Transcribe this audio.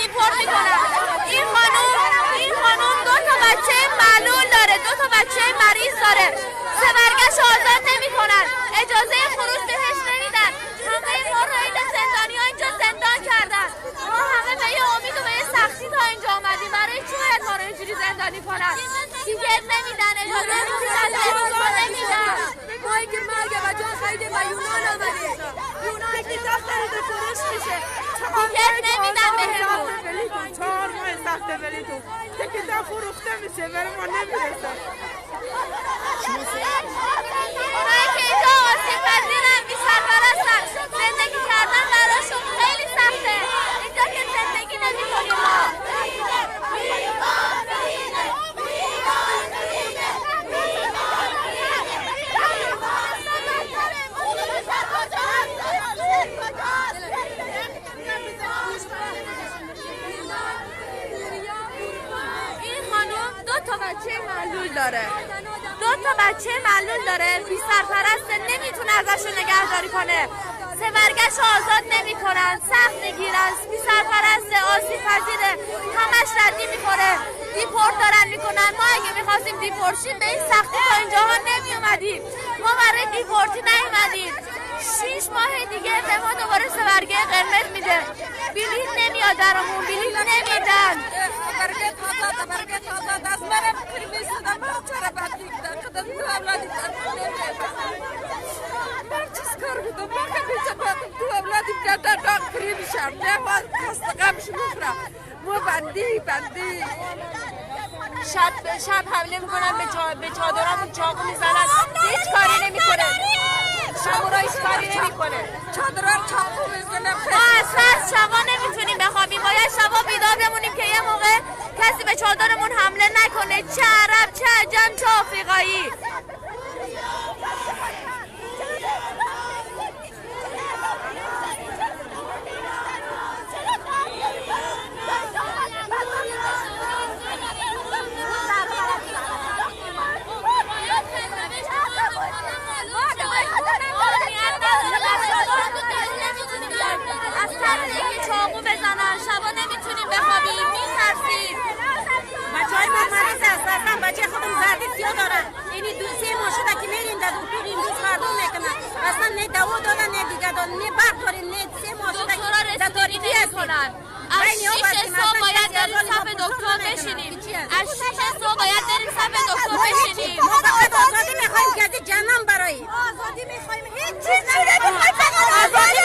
دیپورت میکنن. این خانوم 2 تا بچه معلول داره، 2 تا بچه مریض داره. سفرگشت آزاد نمیکنن، اجازه خروج بهش نمیدن. همه ما رو این زندانی ها اینجا زندان کردن. ما همه به یه امید و به یه سختی تا اینجا آمدیم. برای چی باید ما رو اینجوری زندانی کنن؟ تیکت نمیدن، اجازه خروج نمیدن. ما که مرگ بچه ها خیلی به یونان آمدیم. یونان که سخت داره فروش میشه. تیکت نمیدن بهمون. 4 ماه سخت بلیتون تیکت ها فروخته میشه، برای ما نمیرسه. اونایی که اینجا آسیب پذیرن، بی سرپرستن، زندگی کردن براشون خیلی سخته. اینجا که زندگی نمی‌کنیم ما. این خانم 2 تا بچه معلول داره. 2 تا بچه معلول داره، بی سرپرسته، نمیتونه ازشون نگهداری کنه. سفرگشت آزاد نمیکنن، سخت میگیرن، بی سرپرسته، آسیب پذیره، همش ردی میکنه. دیپورت دارن میکنن. ما اگه میخواستیم دیپورت شیم به این سختی تا اینجاها نمیومدیم. ما برای دیپورتی نیومدیم. 6 ماه دیگه به ما دوباره سفرگه قرمز میده. بلیط نمیاد برامون، بلیط نمیدن. برگت آزاد از منم قرمز دادم. من چرا بدلیک دارم؟ خودم دو اولادی دارم. من چیز کار بودم؟ من که بیچه باید 2 اولادی بدم داغ فری میشم. نه باز خستقمش میخورم. ما بندی شب حمله میکنن به چادرامون، چاقو میزنن، هیچ کاری نمیکنه. شبورا هیچ کاری نمیکنه. چادرام چاقو میزنن. ما اصلا شبا نمیتونیم بخوابیم، باید شبا بیدار بمونیم که یه موقع کسی به چادرمون حمله نکنه، چه عرب، چه عجم، چه آفریقایی. چاقو بزنن، شبا نمیتونیم بخوابیم، میترسیم. بچه‌های ما مریض هستن، بچه خودم زردی سیاه دارن. یعنی 2-3 ماه شده که میریم در دکتر امروز مردم میکنن. اصلا نه دوا دادن، نه دیگه دادن، نه برق داریم، نه 3 ماه شده که در تاریکی هستن. از 6 صبح باید بریم صف دکتر بشینیم. از 6 صبح باید بریم صف دکتر بشینیم. ما فقط آزادی میخوایم که از جنم برای آزادی میخوایم، هیچ چیز نمیخوایم، فقط آزادی